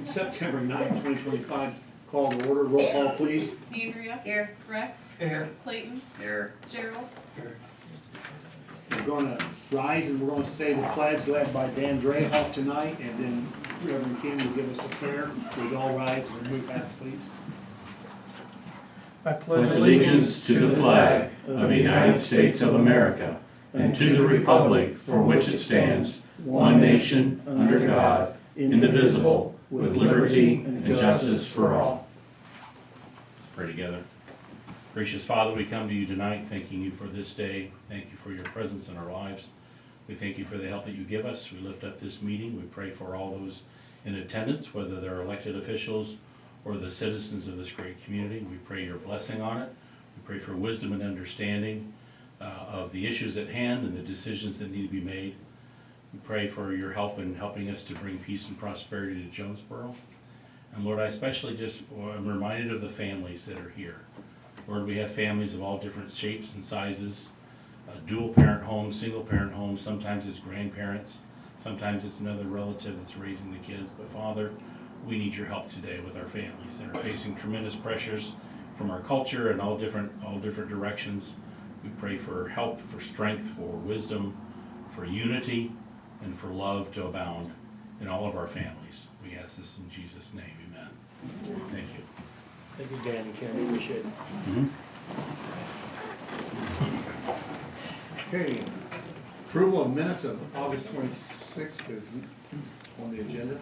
September 9, 2025. Call to order. Roll call, please. Andrea. Here. Rex. Here. Clayton. Here. Gerald. We're going to rise and we're going to say the pledge led by Dan Drayhoff tonight, and then Reverend King will give us a prayer. We all rise and remove hats, please. I pledge allegiance to the flag of the United States of America and to the republic for which it stands, one nation, under God, indivisible, with liberty and justice for all. Let's pray together. Gracious Father, we come to you tonight thanking you for this day. Thank you for your presence in our lives. We thank you for the help that you give us. We lift up this meeting. We pray for all those in attendance, whether they're elected officials or the citizens of this great community. We pray your blessing on it. We pray for wisdom and understanding of the issues at hand and the decisions that need to be made. We pray for your help in helping us to bring peace and prosperity to Jonesboro. And Lord, I especially am reminded of the families that are here. Lord, we have families of all different shapes and sizes, dual parent homes, single parent homes, sometimes it's grandparents, sometimes it's another relative that's raising the kids. But Father, we need your help today with our families that are facing tremendous pressures from our culture and all different directions. We pray for help, for strength, for wisdom, for unity, and for love to abound in all of our families. We ask this in Jesus' name, amen. Thank you. Thank you, Dan and Ken. Appreciate it. Okay. Approval of minutes of August 26th is on the agenda.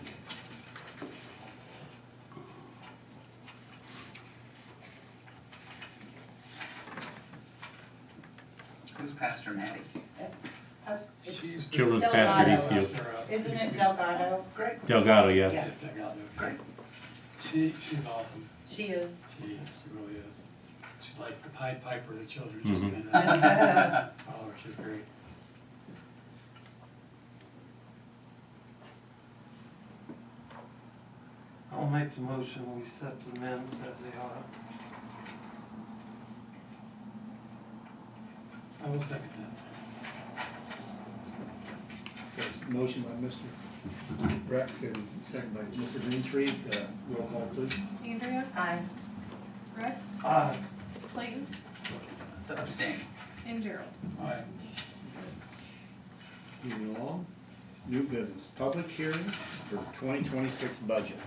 Who's Pastor Maddie? Children's Delgado. Pastor Eastview. Isn't it Delgado? Delgado, yes. Yeah. She's awesome. She is. She really is. She's like the Pied Piper of the children. Mhm. Just follow her. She's great. I'll make the motion, we set the minutes as they are. I will second There's a motion by Mr. Rex and second by Mr. Greentree. Roll call, please. Andrea. Aye. Rex. Aye. Clayton. So abstain. And Gerald. that. Aye. Moving along. New business. Public hearing for 2026 budget.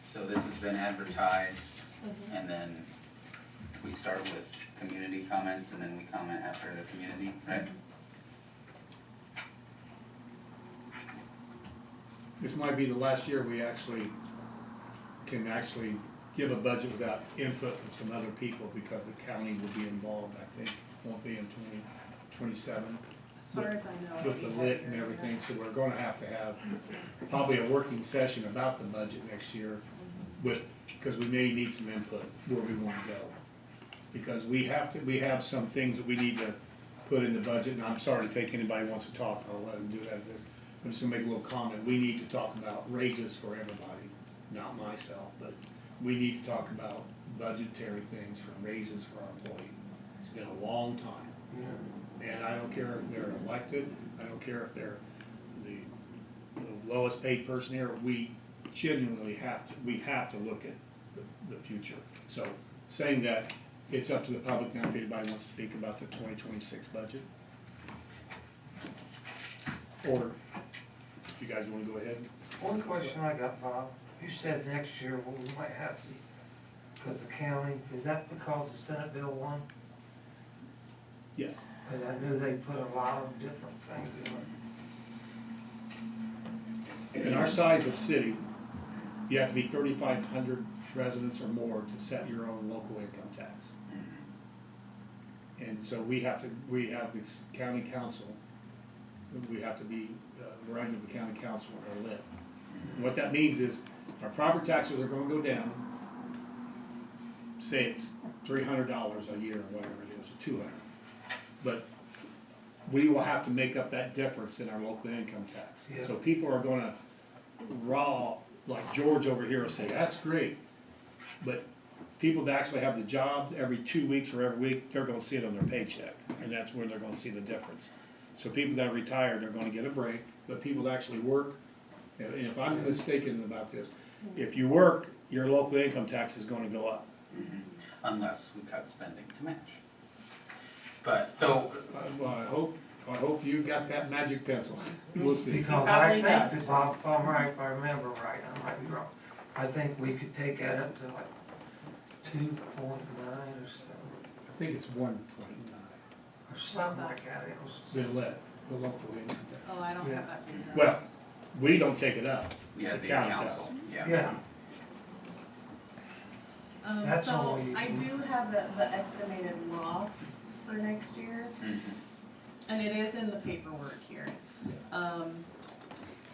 So this has been advertised, and then we start with community comments, and then we comment after the community, right? This might be the last year we can actually give a budget without input from some other people, because the county will be involved, I think. Won't be in 2027 As far as I know. with the lit and everything, so we're gonna have probably a working session about the budget next year because we may need some input where we wanna go. Because we have some things that we need to put in the budget, and I'm sorry to take anybody who wants to talk, I'll let them do that. I'm just gonna make a little comment. We need to talk about raises for everybody, not myself, but we need to talk about budgetary things for raises for our employees. It's been a long time. And I don't care if they're elected, I don't care if they're the lowest paid person here, we genuinely have to look at the future. So saying that, it's up to the public now if anybody wants to speak about the 2026 budget. Or if you guys wanna go ahead. One question I got, Bob, you said next year, well, we might have to, because the county, is that because of Senate Bill 1? Yes. Because I knew they put a lot of different things in it. In our size of city, you have to be 3,500 residents or more to set your own local income tax. And so we have this county council, we have to be, we're under the county council when we're lit. And what that means is, our property taxes are gonna go down, say it's $300 a year or whatever it is, or $200. But we will have to make up that difference in our local income tax. Yeah. So people are gonna raw, like George over here will say, that's great. But people that actually have the job every 2 weeks or every week, they're gonna see it on their paycheck, and that's where they're gonna see the difference. So people that retire, they're gonna get a break, but people that actually work, and if I'm mistaken about this, if you work, your local income tax is gonna go up. Unless we cut spending to match. But, so, Well, I hope you got that magic pencil. We'll see. Because Probably I think, if I'm right, if I remember right, I might be wrong, I think we could take that up to like 2.9 or so, I think it's 1.9, or something like that. It was, the local income tax. Oh, I don't Yeah. have that figured out. Well, we don't take it up. yeah, the county council, yeah. yeah, That's So all you- I do have the estimated loss for next year, Mhm. and it is in the paperwork here.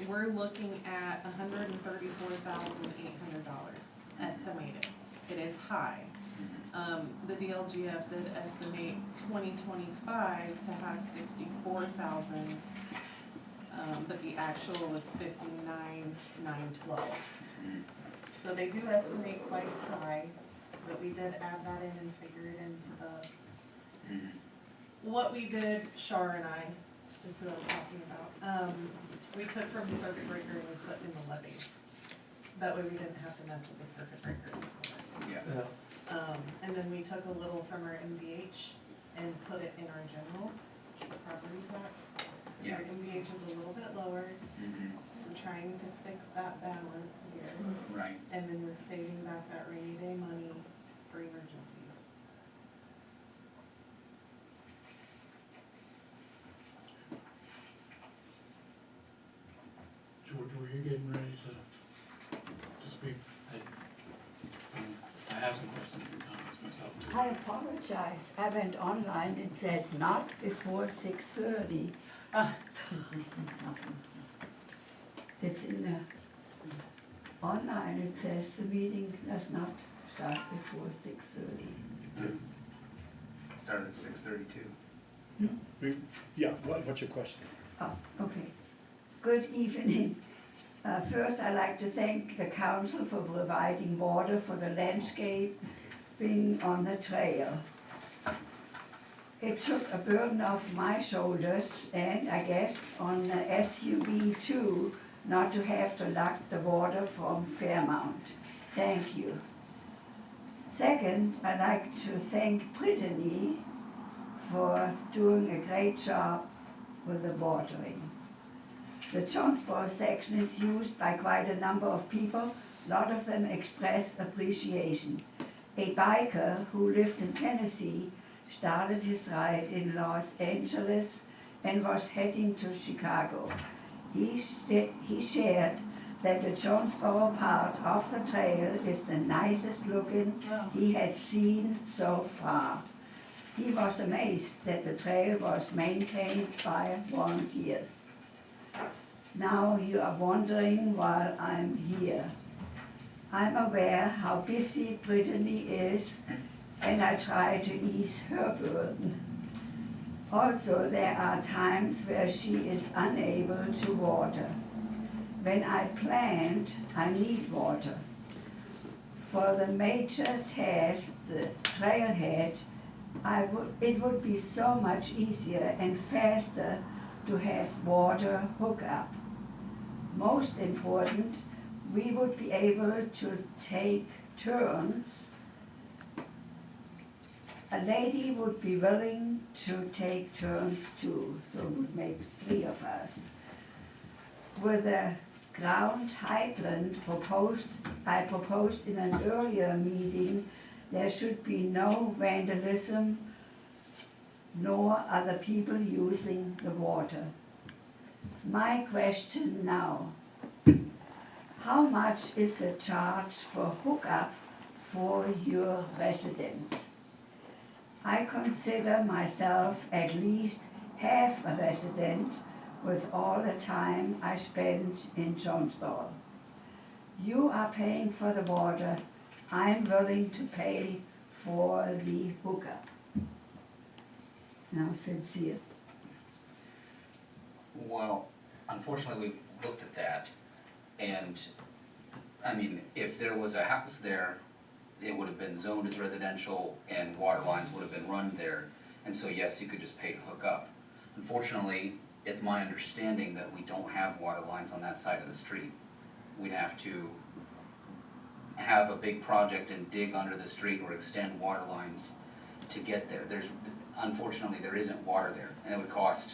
We're looking at $134,800 estimated. It is high. The DLGF did estimate 2025 to have 64,000, but the actual was 59,912. So they do estimate quite high, but we did add that in and figure it into the, Mhm. what we did, Shar and I, is who I'm talking about. We took from the circuit breaker and we put in the levy. That way we didn't have to mess with the circuit breaker. Yeah. yeah. And then we took a little from our MVH and put it in our general property tax. So our Yeah. MVH is a little bit lower. Mhm. We're trying to fix that balance here. Right. And then we're saving back that rainy day money for emergencies. George, were you getting ready to speak? I have some questions and comments myself too. I apologize. I went online and said not before 6:30. It's in the, online it says the meeting does not start before 6:30. Started at 6:32. Yeah, what's your question? Oh, okay. Good evening. First, I'd like to thank the council for providing water for the landscaping on the trail. It took a burden off my shoulders and I guess on the SUV too, not to have to lug the water from Fairmount. Thank you. Second, I'd like to thank Brittany for doing a great job with the watering. The Jonesboro section is used by quite a number of people. A lot of them express appreciation. A biker who lives in Tennessee started his ride in Los Angeles and was heading to Chicago. He shared that the Jonesboro part of the trail is the nicest looking he had seen so far. He was amazed that the trail was maintained by volunteers. Now you are wondering why I'm here. I'm aware how busy Brittany is and I try to ease her burden. Also, there are times where she is unable to water. When I plant, I need water. For the major task, the trailhead, it would be so much easier and faster to have water hook up. Most important, we would be able to take turns. A lady would be willing to take turns too, so it would make 3 of us. With a ground hydrant I proposed in an earlier meeting, there should be no vandalism nor other people using the water. My question now, how much is the charge for hookup for your residents? I consider myself at least half a resident with all the time I spend in Jonesboro. You are paying for the water, I'm willing to pay for the hookup. Now, sincere. Well, unfortunately, we've looked at that, And, I mean, if there was a house there, it would have been zoned as residential and water lines would have been run there. And so, yes, you could just pay to hook up. Unfortunately, it's my understanding that we don't have water lines on that side of the street. We'd have to have a big project and dig under the street or extend water lines to get there. Unfortunately, there isn't water there, and it would cost,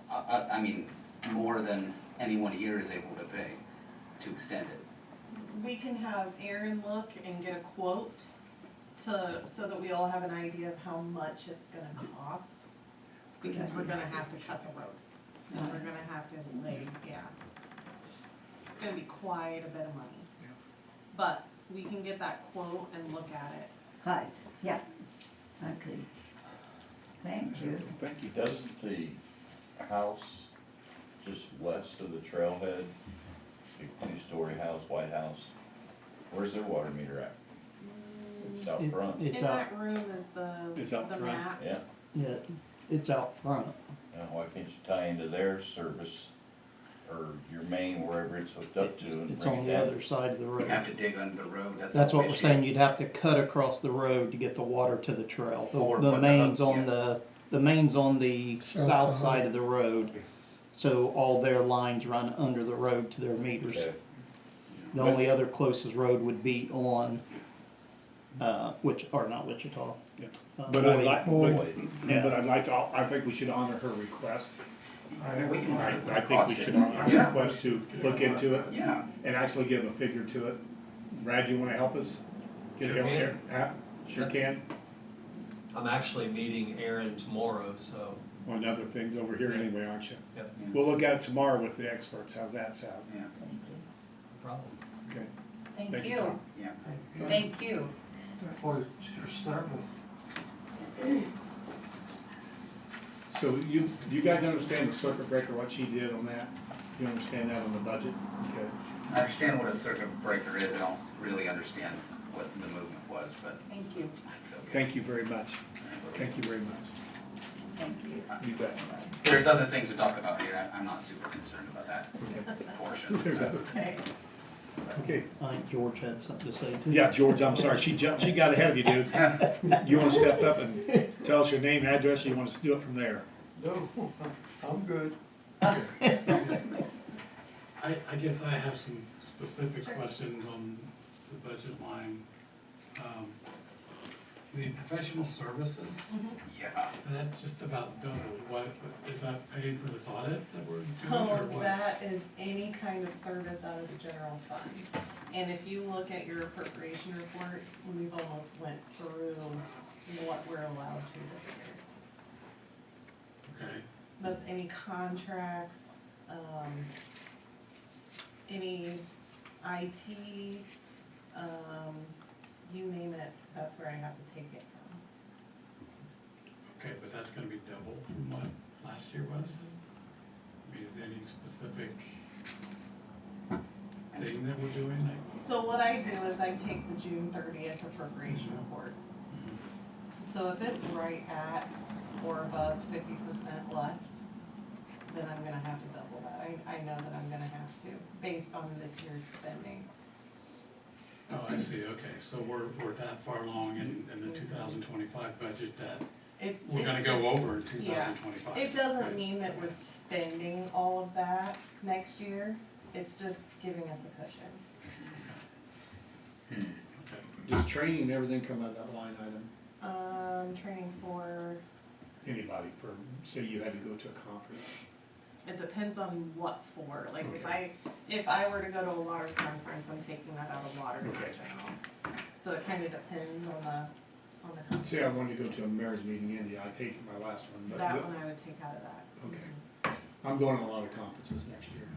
I mean, more than anyone here is able to pay to extend it. We can have Aaron look and get a quote so that we all have an idea of how much it's gonna cost. Because we're gonna have to cut the road, and we're gonna have to lay, yeah. It's gonna be quite a bit of money. But we can get that quote and look at it. Right, yeah, okay. Thank you. Thank you. Doesn't the house just west of the trailhead, big two-story house, White House, where's their water meter at? It's out front. In that room is It's out the front. map. Yeah, Yeah, it's out front. now why can't you tie into their service or your main, wherever it's hooked up to, and It's bring on it the down? other side of the You road. have to dig under the road, that's the That's whole what we're issue. saying, you'd have to cut across the road to get the water to the trail. Or The put main's the hook, on the main's on the south side of the road, so all their lines run under the road to their meters. Okay. The only other closest road would be on, not Wichita. Yeah. But I'd like, but I'd like to, I think we should honor her request. We can- I think we should honor her Yeah. request to look into it Yeah, and actually give a figure to it. Brad, you wanna help us? Get Sure it can. here? Sure can. I'm actually meeting Aaron tomorrow, so, On other things over here anyway, aren't you? yep, We'll look at it tomorrow with the experts. How's that sound? yeah, no problem. Okay. Thank you, you, Tom. yeah. thank you. For your service. So do you guys understand the circuit breaker, what she did on that? You understand that on the budget? Okay. I understand what a circuit breaker is, I don't really understand what the movement was, but Thank you. it's okay. Thank you very much. Thank you very much. Thank you. You bet. There's other things to talk about here, I'm not super concerned about that Okay. portion. There's that. Okay. Okay. I think George had something to say too. Yeah, George, I'm sorry. She got ahead of you, dude. You wanna step up and tell us your name, address, or you want us to do it from there? No, I'm good. I guess I have some specific questions on the budget line. The professional services, Yeah, that's just about double. What, is that paid for this audit that we're doing, or So what? that is any kind of service out of the general fund. And if you look at your appropriation reports, we've almost went through what we're allowed to this year. Okay, That's any contracts, any IT, you name it, that's where I have to take it from. okay, but that's gonna be double from what last year was? I mean, is there any specific thing that we're doing, like? So what I do is I take the June 30th appropriation report. So if it's right at or above 50% left, then I'm gonna have to double that. I know that I'm gonna have to, based on this year's spending. Oh, I see, okay, so we're that far along in the 2025 budget that It's we're gonna it's go just- over in 2025. It doesn't mean that we're spending all of that next year, it's just giving us a cushion. Okay. Does training and everything come out of that line item? Training for, Anybody for, say you had to go to a conference? it depends on what for, like if I were to go to a water conference, I'm taking that out of water in Okay. general. So it kinda depends on the conference. Say I wanted to go to a mayor's meeting in India, I paid for my last one, but. That one I would take out of that. Okay. I'm going to a lot of conferences next year.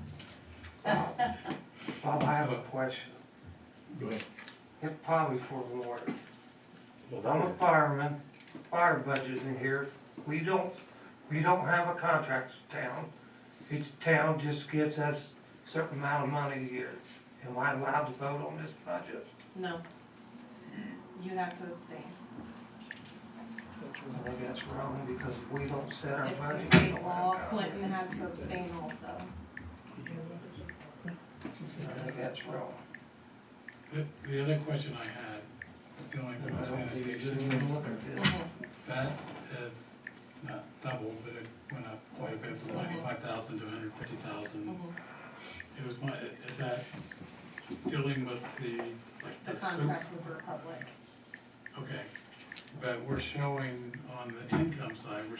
Bob, I have a question. Go ahead. It's probably for Laura. I'm a fireman, fire budget in here, we don't have a contract with the town. Each town just gets us a certain amount of money a year. Am I allowed to vote on this budget? No. You have to abstain. I think that's wrong because we don't set our It's money. the state law, Clinton had to abstain also. that's wrong. The other question I had, going And I with don't think you should sanitation, even look at this. that has not doubled, but it went up quite a bit from 95,000 to 150,000. It was my, is that dealing with the, like, The the contract with Republic. Okay, but we're showing on the income side, we're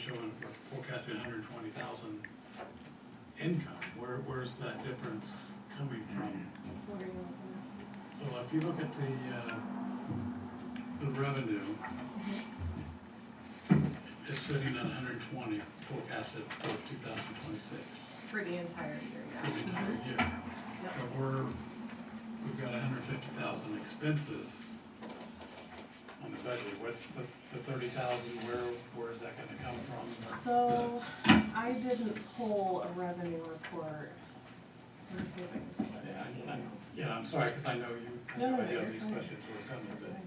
forecasting 120,000 income. Where's that difference coming from? What are you looking So if you look at the revenue, it's sitting at 120 forecasted for 2026, at? For the entire year, yeah. for the entire year. Yep. But we've got 150,000 expenses on the budget. What's the 30,000, where is that gonna come from? So, I didn't pull a revenue report. Let me see if I can pull it. Yeah, I'm sorry, because I know you have No, no no, idea you're these fine. questions were coming, but.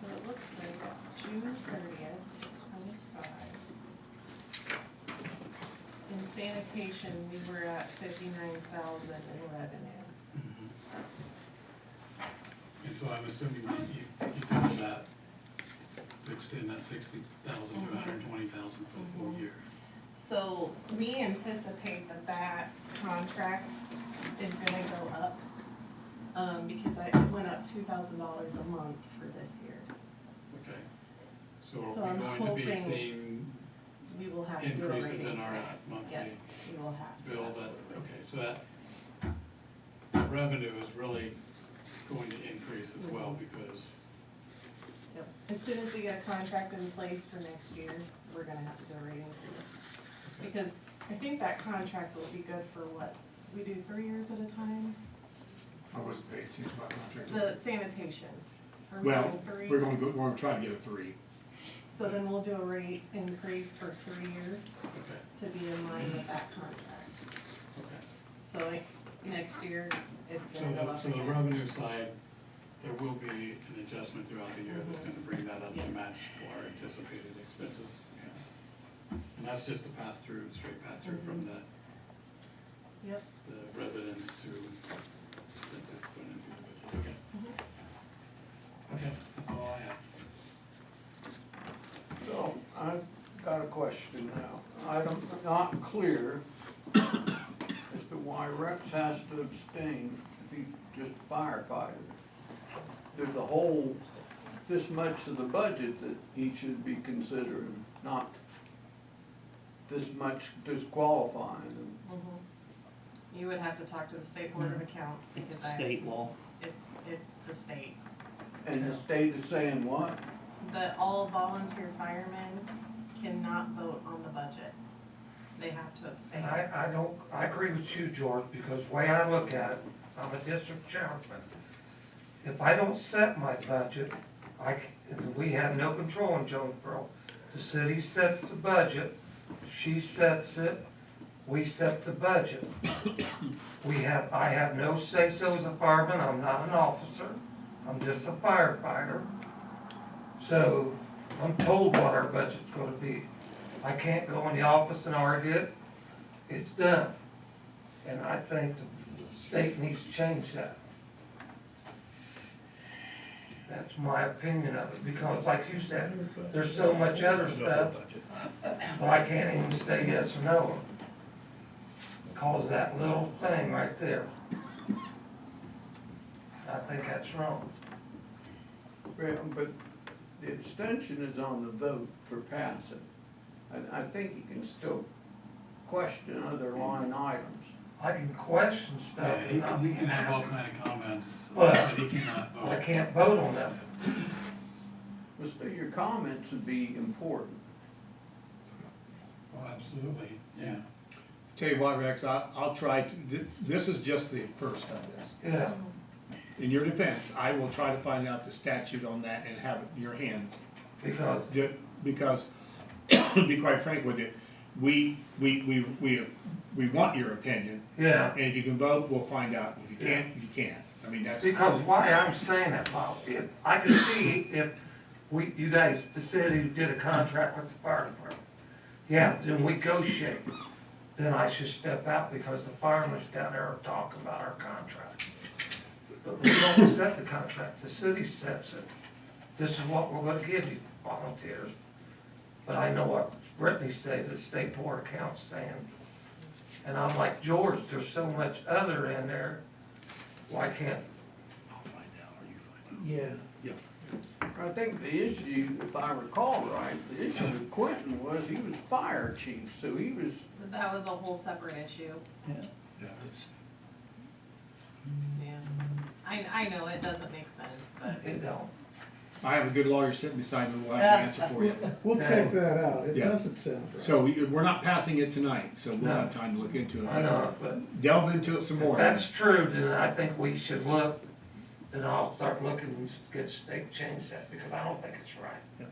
So it looks like June 30th, 25. In sanitation, we were at 59,000 in revenue. And so I'm assuming you double that to extend that 60,000 to 120,000 for the full year. So we anticipate that contract is gonna go up, because it went up $2,000 a month for this year. Okay. So So are I'm we going to be hoping seeing We will have to do a rate increases in our increase. monthly Yes, we will have to. bill that, okay, so that revenue is really going to increase as well because, Yep. As soon as we get a contract in place for next year, we're gonna have to do a rate increase. Because I think that contract will be good for what, we do 3 years at a time? I wasn't paying attention about contract. The sanitation. Are we Well, doing 3? we're gonna try to get a 3. So then we'll do a rate increase for 3 years okay, to be in line with that contract. okay. So like, next year, it's So gonna go up so the again. revenue side, there will be an adjustment throughout the year that's gonna bring that up to Yeah. match our anticipated expenses. Yeah. And that's just a pass-through, straight pass-through from the Yep. residents to, that's just going into the budget, okay. Okay, that's all I have. So, I've got a question now. I'm not clear as to why Rex has to abstain if he's just firefighter. There's a whole, this much of the budget that he should be considering, not this much disqualifying him. You would have to talk to the State Board of Accounts It's because state law. it's the state. And the state is saying what? That all volunteer firemen cannot vote on the budget. They have to abstain. And I agree with you, George, because the way I look at it, I'm a district chairman. if I don't set my budget, we have no control in Jonesboro. The city sets the budget, she sets it, we set the budget. I have no say-so as a fireman, I'm not an officer, I'm just a firefighter. So, I'm told what our budget's gonna be. I can't go in the office and argue it, it's done. And I think the state needs to change that. That's my opinion of it, because like you said, there's so much other stuff, but I can't even say yes or no. Because that little thing right there. I think that's wrong. Well, but the abstention is on the vote for passing. I think you can still question other line items. I can question stuff. Yeah, he can have all kind of comments, But- but he cannot I vote. can't vote on nothing. Well, still, your comments would be important. Oh, absolutely, yeah. Tell you what, Rex, I'll try to, this is just the first of this. Yeah, In your defense, I will try to find out the statute on that and have it in your hands. because, Because, to be quite frank with you, we want your opinion, yeah. and if you can vote, we'll find out. If you can't, you can't. I mean, that's. Because why I'm saying that, Bob, if, I could see if you guys, the city did a contract with the fire department. Yeah, then we negotiate, then I should step out because the firemen's down there are talking about our contract. But we don't set the contract, the city sets it. This is what we're gonna give you, volunteers. But I know what Brittany said, the state board of accounts saying. And I'm like, George, there's so much other in there, why can't, I'll find out, or you find out. Yeah. Yeah. I think the issue, if I recall right, the issue with Quentin was he was fire chief, so he was, That was a whole separate issue. Yeah, it's, Yeah. I know it doesn't make sense, but. it don't. I have a good lawyer sitting beside me, who will have to answer for you. We'll check that out, it Yeah. doesn't sound right. So we're not passing it tonight, so we'll have time to look into it. I know, but Delve into it some if more. that's true, then I think we should look, then I'll start looking and get state change that, because I don't think it's right.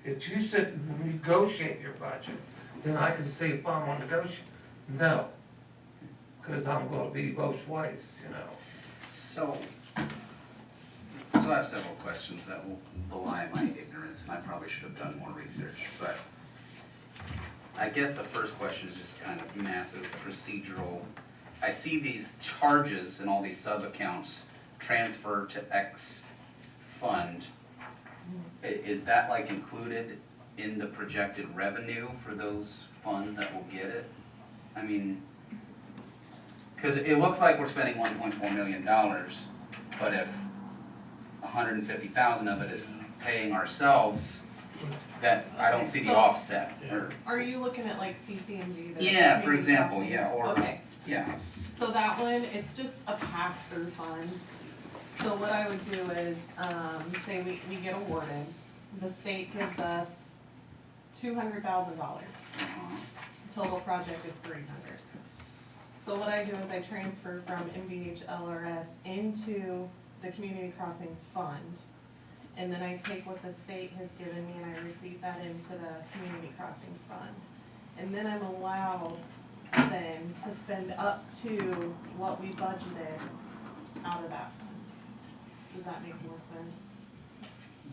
If you sit and negotiate your budget, then I can see if I'm on negotiate, no. Cause I'm gonna be both ways, you know. So I have several questions that will belie my ignorance, and I probably should have done more research, but I guess the first question is just kind of math or procedural. I see these charges and all these sub-accounts transfer to X fund. Is that like included in the projected revenue for those funds that will get it? I mean, cause it looks like we're spending $1.4 million, but if 150,000 of it is paying ourselves, that, I don't see the So- offset, or, Are you looking at like CCMG? the Yeah, for community example, crossings? yeah, or- Okay, yeah, so that one, it's just a pass-through fund. So what I would do is, say we get awarded, the state gives us $200,000. Total project is 300. So what I do is I transfer from MVH LRS into the Community Crossings Fund. And then I take what the state has given me and I receive that into the Community Crossings Fund. And then I'm allowed then to spend up to what we budgeted out of that fund. Does that make more sense?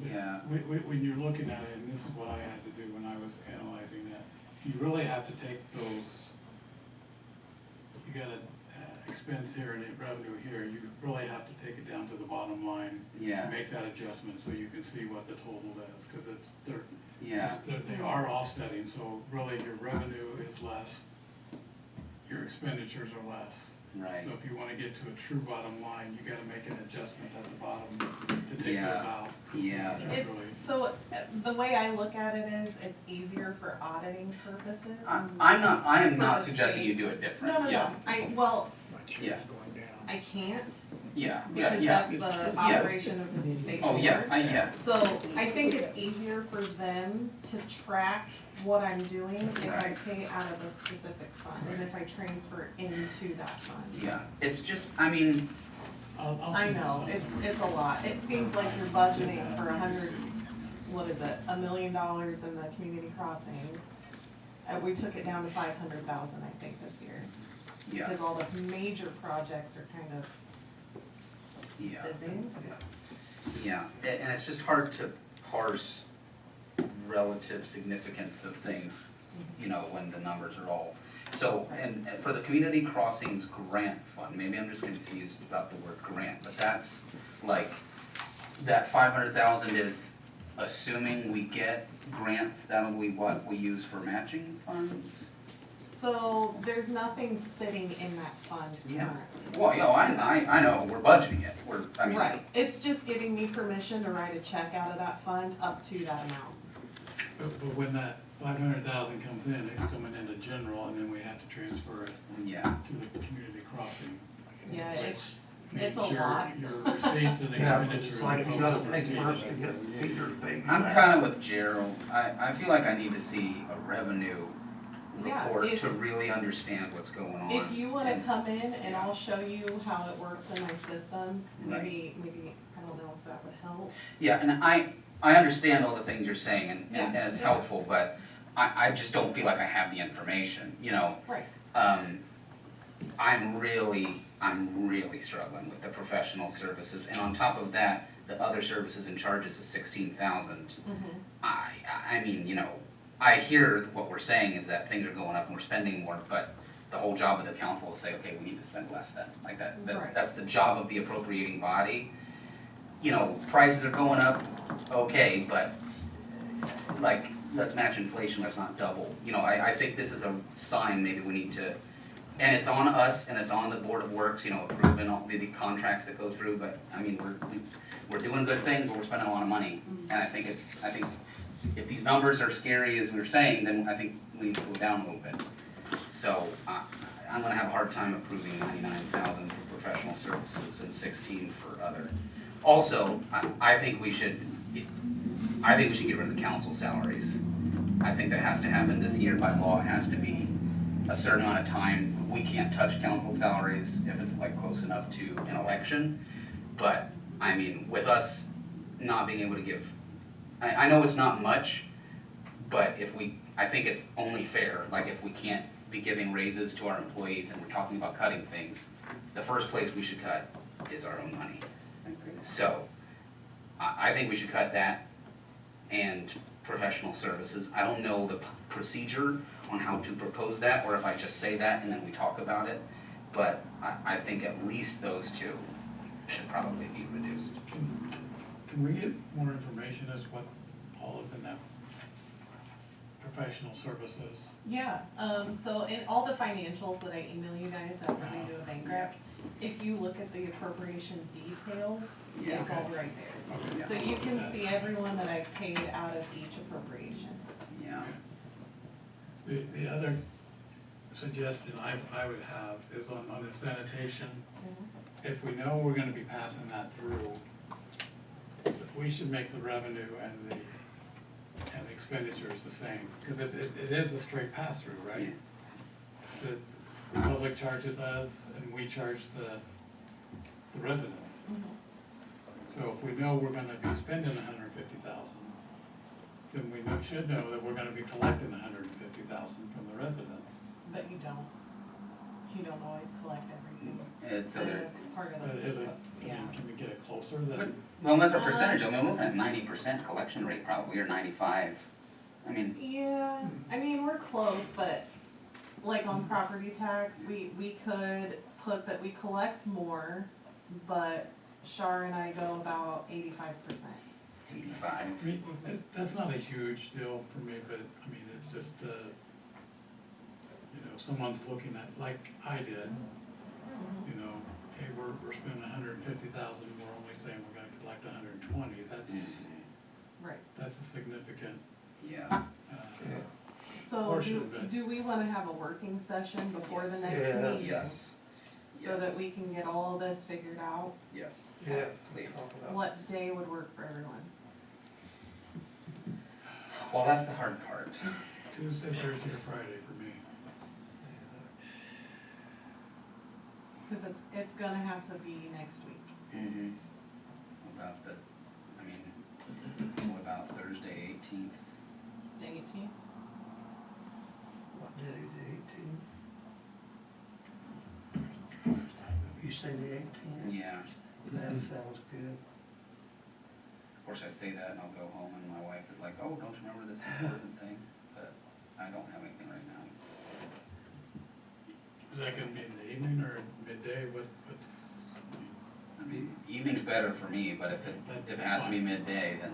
yeah. When you're looking at it, and this is what I had to do when I was analyzing that, you really have to take those, you got an expense here and a revenue here, you really have to take it down to the bottom line. Yeah. And make that adjustment so you can see what the total is, cause Yeah, they are offsetting, so really your revenue is less, your expenditures are less. right, So if you wanna get to a true bottom line, you gotta make an adjustment at the bottom to take those Yeah. out. 'cause Yeah. that's It's, really- so the way I look at it is, it's easier for auditing purposes. I am For not the suggesting state. you do it different, No, yeah, well, My Yeah. chair's going down. I can't, yeah, because yeah. that's the Yeah. operation of the state Oh, yeah, board. yeah, So I think it's easier for them to track what I'm doing if I Right. pay out of a specific fund and if I transfer into that fund. yeah, it's just, I mean, I'll I send you know, something. it's a lot. It seems like you're budgeting for what is it, $1 million in the community crossings. We took it down to 500,000, I think, this year. Yeah, Because all the major projects are kind of yeah. fizzing. Yeah, and it's just hard to parse relative significance of things, you know, when the numbers are all. So, and for the Community Crossings Grant Fund, maybe I'm just confused about the word grant, but that's like, that 500,000 is assuming we get grants, that'll be what we use for matching funds? So there's nothing sitting in that fund Yeah. currently. Well, yo, I know, we're budgeting it, I mean. Right, it's just giving me permission to write a check out of that fund up to that amount. But when that 500,000 comes in, it's coming into general, and then we have to transfer it Yeah, to the community crossing. Yeah, it's Makes a your- lot. Your receipts and Yeah, expenditures. it's like you are gotta posted pay stated. first to get Peter's baby. I'm back. kinda with Gerald, I feel like I need to see a revenue Yeah, report if- to really understand what's going on. If you wanna And- come in and I'll show you how it works in my system, maybe, I don't know if that would help. Yeah, and I understand all the things you're saying, and Yeah, it's yeah. helpful, but I just don't feel like I have the information, you know? Right. I'm really struggling with the professional services, and on top of that, the other services and charges is 16,000. I mean, you know, I hear what we're saying is that things are going up and we're spending more, but the whole job of the council is say, okay, we need to spend less then, like Right. that's the job of the appropriating body. You know, prices are going up, okay, but like, let's match inflation, let's not double. You know, I think this is a sign maybe we need to, and it's on us and it's on the Board of Works, you know, approving all the contracts that go through, but I mean, we're doing good things, but we're spending a lot of money. And I think if these numbers are scary as we were saying, then I think we need to slow down a little bit. So, I'm gonna have a hard time approving 99,000 for professional services and 16 for other. Also, I think we should get rid of the council salaries. I think that has to happen this year by law. It has to be a certain amount of time. We can't touch council salaries if it's like close enough to an election. But, I mean, with us not being able to give, I know it's not much, but I think it's only fair, like if we can't be giving raises to our employees and we're talking about cutting things, the first place we should cut is our own money. So, I think we should cut that and professional services. I don't know the procedure on how to propose that, or if I just say that and then we talk about it, but I think at least those two should probably be reduced. Can we get more information as what all is in that professional services? Yeah, so in all the financials that I email you guys after we do a bank rec, if you look at the appropriation details, Yeah. it's all right there. Okay. So you can see everyone that I've paid out of each appropriation. Yeah. The other suggestion I would have is on the sanitation. If we know we're gonna be passing that through, we should make the revenue and the expenditures the same, because it is a straight pass-through, right? The Republic charges us and we charge the residents. So if we know we're gonna be spending 150,000, then we should know that we're gonna be collecting 150,000 from the residents. But you don't always collect everything. It's, so And there, it's part of Is it, the, I yeah. mean, can we get it closer than? well, unless our percentage, I mean, we're looking at 90% collection rate probably, or 95. I mean, Yeah, I mean, we're close, but like on property tax, we could put that we collect more, but Shar and I go about 85%. 85. I mean, that's not a huge deal for me, but, I mean, it's just, someone's looking at, like I did, hey, we're spending 150,000, we're only saying we're gonna collect 120, Right. that's a significant, Yeah. So Portion of it. do we wanna have a working session before the next Yeah. meeting? Yes. So that we can get all of this figured out? Yes. Yeah. Please. Talk about- What day would work for everyone? Well, that's the hard part. Tuesday, Thursday, or Friday for me. Cause it's It's gonna have to be next week. Mm-hmm. About the, I mean, what about Thursday 18th? The 18th? What day, the 18th? You say the 18th? Yeah. That sounds good. Of course, I say that and I'll go home and my wife is like, oh, don't you remember this important thing? But I don't have anything right now. Is that gonna be in the evening or midday, what's? I mean, evening's better for me, but if it has to be midday, then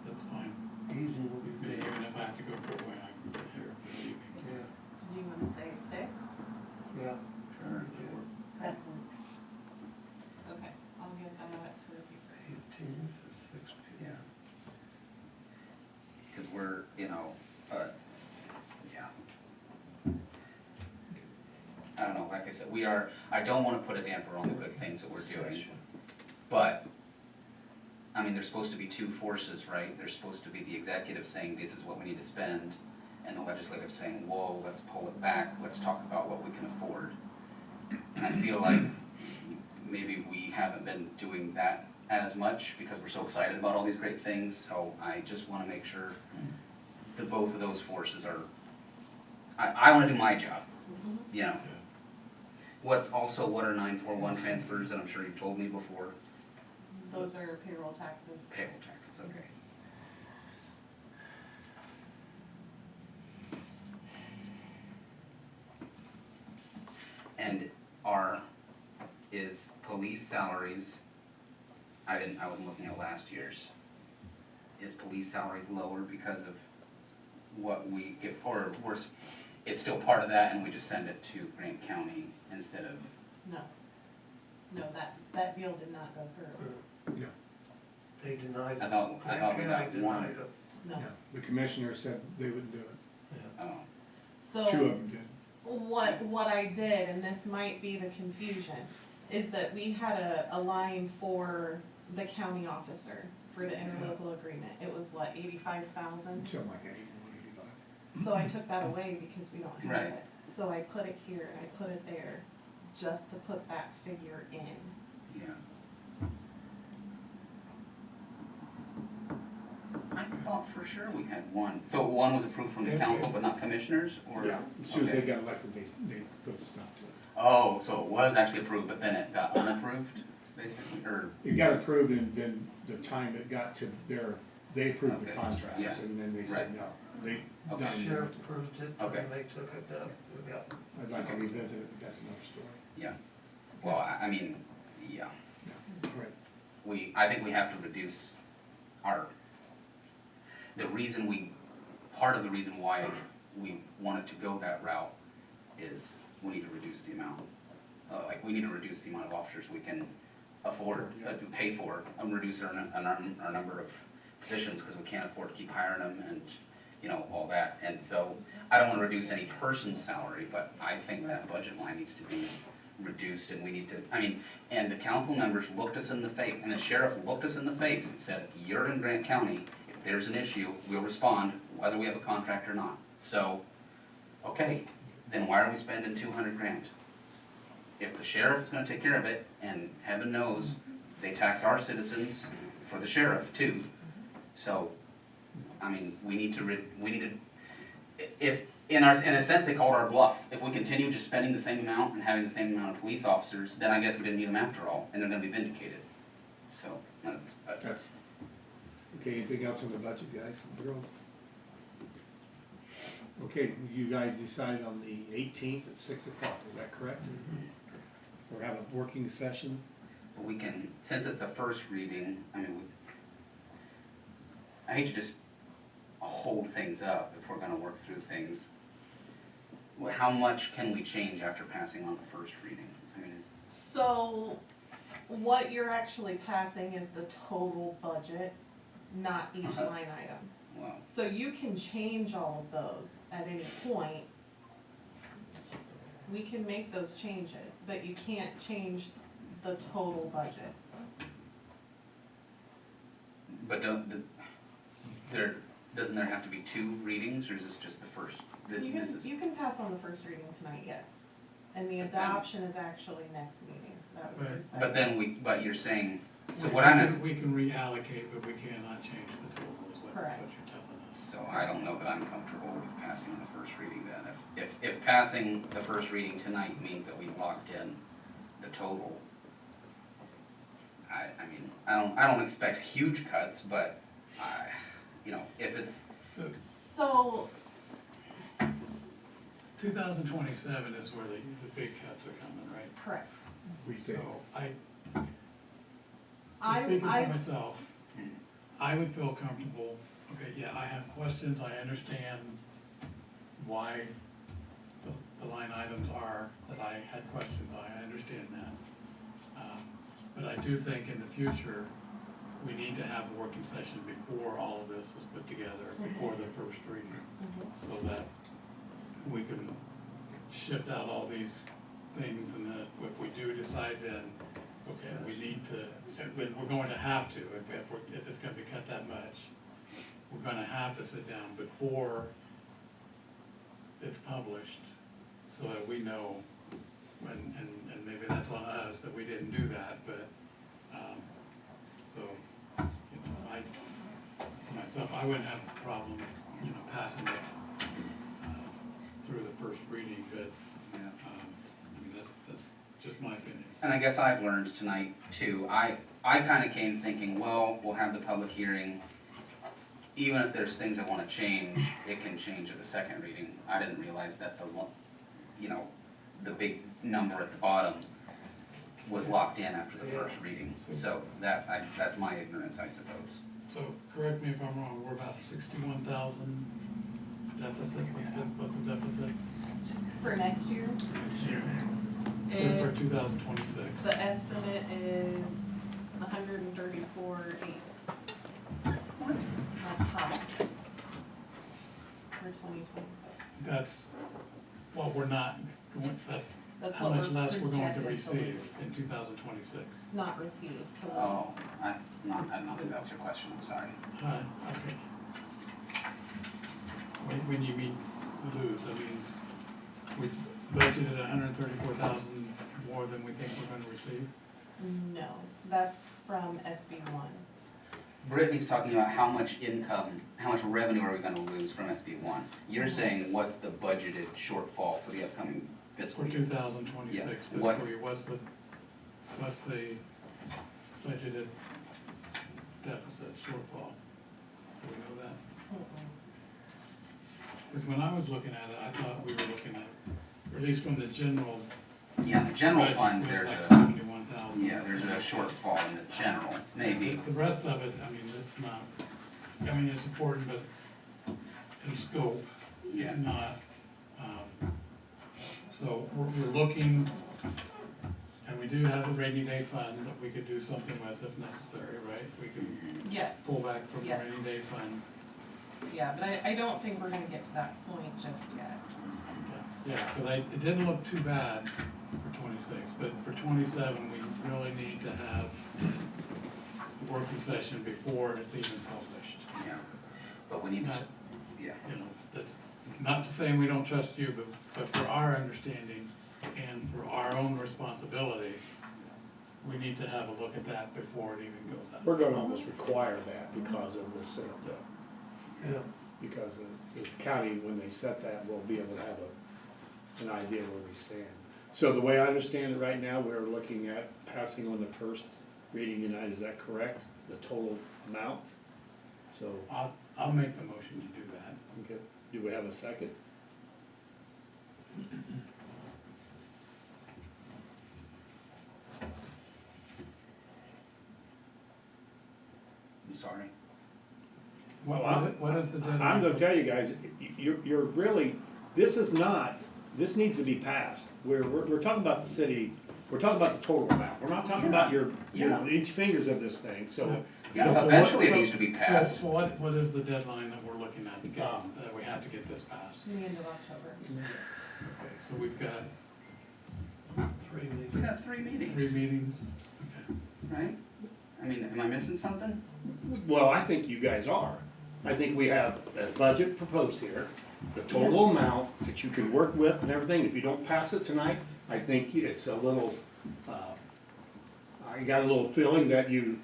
That's fine. Easy will be good. Even if I have to go for a while, I can get here for the evening. Yeah, Do you wanna say 6? yeah. sure. That works. Okay, I'll get that out to the people. 18th at 6 p.m. Yeah. Cause we're, yeah. I don't know, like I said, I don't wanna put a damper on the good things that we're doing. But, I mean, there's supposed to be two forces, right? There's supposed to be the executive saying, this is what we need to spend, and the legislative saying, whoa, let's pull it back, let's talk about what we can afford. And I feel like maybe we haven't been doing that as much because we're so excited about all these great things, so I just wanna make sure that both of those forces are, I wanna do my job, you know? What are 941 transfers, and I'm sure you've told me before? Those are payroll taxes. Payroll taxes, okay. And is police salaries, I wasn't looking at last year's. Is police salaries lower because of what we give, or worse, it's still part of that and we just send it to Grant County instead of, No, that deal did not go through. They denied it. I thought we got County one. denied it. No. The commissioner said they wouldn't do it. oh, So. 2 of them did. What I did, and this might be the confusion, is that we had a line for the county officer for the interlocal agreement. It was what, 85,000? Something like that, 81, So I took that away because we don't have Right. it. So I put it here and I put it there, just to put that figure in. yeah. I thought for sure we had one. So one was approved from the council but not commissioners, or? Yeah, as soon as they Okay. got elected, they put a stop to it. Oh, so it was actually approved, but then it got unapproved, basically, or? It got approved and then the time it got to they approved the Okay, contracts yeah, and then they right. said no. They, Okay. done. Sheriff approved it, Okay. and they took it up. We got I'd like to revisit it, but that's another story. Yeah. Well, I mean, yeah. Yeah, right. I think we have to reduce part of the reason why we wanted to go that route is we need to reduce the amount. We need to reduce the amount of officers we can afford, to pay for, and reduce our number of positions, because we can't afford to keep hiring them and, all that. And so, I don't wanna reduce any person's salary, but I think that budget line needs to be reduced, and we need to, and the council members looked us in the face, and the sheriff looked us in the face and said, you're in Grant County, if there's an issue, we'll respond, whether we have a contract or not. So, okay, then why are we spending 200 grand? If the sheriff is gonna take care of it, and heaven knows, they tax our citizens for the sheriff too. So, we need to, if, in a sense, they called our bluff. If we continue just spending the same amount and having the same amount of police officers, then I guess we didn't need them after all, and they're gonna be vindicated. So, that's, Okay, anything else on the budget, guys and girls? Okay, you guys decided on the 18th at 6 o'clock, is that correct? We're having a working session. but we can, since it's the first reading, I hate to just hold things up if we're gonna work through things. How much can we change after passing on the first reading? So, what you're actually passing is the total budget, not each line item. Well, So you can change all of those at any point. We can make those changes, but you can't change the total budget. but doesn't there have to be 2 readings, or is this just the first? You can pass on the first reading tonight, yes. And the adoption is actually next meeting, so that would be. But then but you're saying, so We- what we I'm, can- We can reallocate, but we cannot change the total, is what Correct. you're telling us. so I don't know that I'm comfortable with passing the first reading then. If passing the first reading tonight means that we locked in the total, I mean, I don't expect huge cuts, but if it's, So, 2027 is where the big cuts are coming, right? correct. We think. So I- just speaking I- for myself, I would feel comfortable, okay, yeah, I have questions, I understand why the line items are, that I had questions, I understand that. But I do think in the future, we need to have a working session before all of this is put together, before the first reading, so that we can shift out all these things, and then if we do decide then, okay, we need to, we're going to have to, if it's gonna be cut that much, we're gonna have to sit down before it's published, so that we know when, and maybe that's on us that we didn't do that, but, myself, I wouldn't have a problem, passing it, through the first reading, but, that's just my opinion. and I guess I've learned tonight too, I kinda came thinking, well, we'll have the public hearing. Even if there's things I wanna change, it can change at the second reading. I didn't realize that the big number at the bottom was locked in after the first reading. So that's my ignorance, I suppose. So, correct me if I'm wrong, we're about 61,000 deficit, what's the deficit For next year, next year? For it's, 2026. the estimate is 134,800. That's high. For 2026. That's what we're not going, That's how what much we're less we're going to projected to receive lose. in 2026. Not received to lose. Oh, I don't think that was your question, I'm sorry. Okay. When you mean lose, that means we budgeted 134,000 more than we think we're gonna receive? No, that's from SB one. Brittany's talking about how much income, how much revenue are we gonna lose from SB1? You're saying what's the budgeted shortfall for the upcoming fiscal For year? 2026 Yeah. fiscal year, what's the budgeted deficit shortfall? Do we know that? Because when I was looking at it, I thought we were looking at, or at least from the general. Yeah, the general budget, fund, was there's like a, 71,000. yeah, there's a shortfall in the general, maybe. The rest of it, I mean, it's not, it's important, but in scope, Yeah. it's not. So we're looking, and we do have a rainy day fund that we could do something with if necessary, right? We could Yes, pull back from the Yes. rainy day fund. yeah, but I don't think we're gonna get to that point just yet. Yeah, because it didn't look too bad for 26, but for 27, we really need to have a working session before it's even published. Yeah, but we need to, Not- yeah. That's not to say we don't trust you, but for our understanding and for our own responsibility, we need to have a look at that before it even goes out. We're gonna almost require that because of the setup. Yeah. Because the county, when they set that, will be able to have an idea where we stand. So the way I understand it right now, we're looking at passing on the first reading tonight, is that correct? The total amount? So, I'll make the motion to do that. okay, do we have a second? I'm sorry. What is the deadline? I'm gonna tell you guys, you're really, this needs to be passed. We're talking about the city, we're talking about the total amount, we're not talking about your inch fingers of this thing, so. Yeah, So what- eventually it so- needs to be passed. So what is the deadline that we're looking at to get, that we have to get this passed? The end of October. Okay, so we've got 3 meetings. We got 3 meetings. 3 meetings, okay. Right? I mean, am I missing something? Well, I think you guys are. I think we have a budget proposed here, the total amount that you can work with and everything. If you don't pass it tonight, I think it's a little, I got a little feeling that you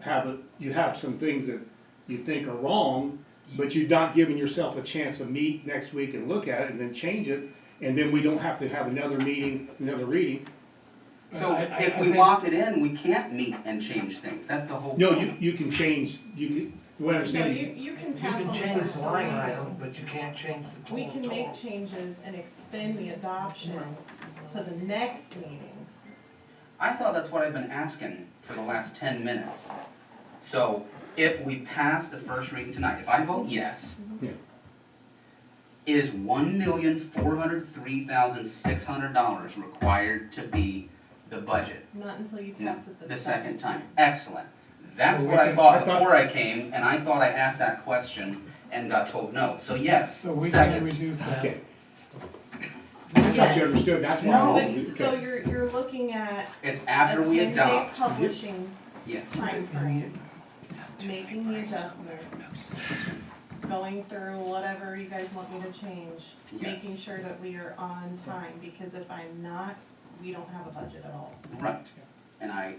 have some things that you think are wrong, but you're not giving yourself a chance to meet next week and look at it and then change it, and then we don't have to have another meeting, another reading. So I if we think- lock it in, we can't meet and change things, that's the whole No, point. you can change, what I No, understand, you can You pass can on the change first the line reading. item, but you can't change the total. We can make changes and extend the adoption to the next meeting. I thought that's what I've been asking for the last 10 minutes. So if we pass the first reading tonight, if I vote yes, Yeah. is $1,403,600 required to be the budget? Not until you No, pass it the second time. Excellent. That's Well, what we I can- thought I thought- before I came, and I thought I asked that question and got told no. So yes, So we can second. reduce that. okay. I thought Yes. you understood, that's why. No. But, so you're looking at It's a after we 10-day adopt. publishing Yes. timeframe, making the adjustments, going through whatever you guys want me to change, Yes. making sure that we are on time, because if I'm not, we don't have a budget at all. Right. And I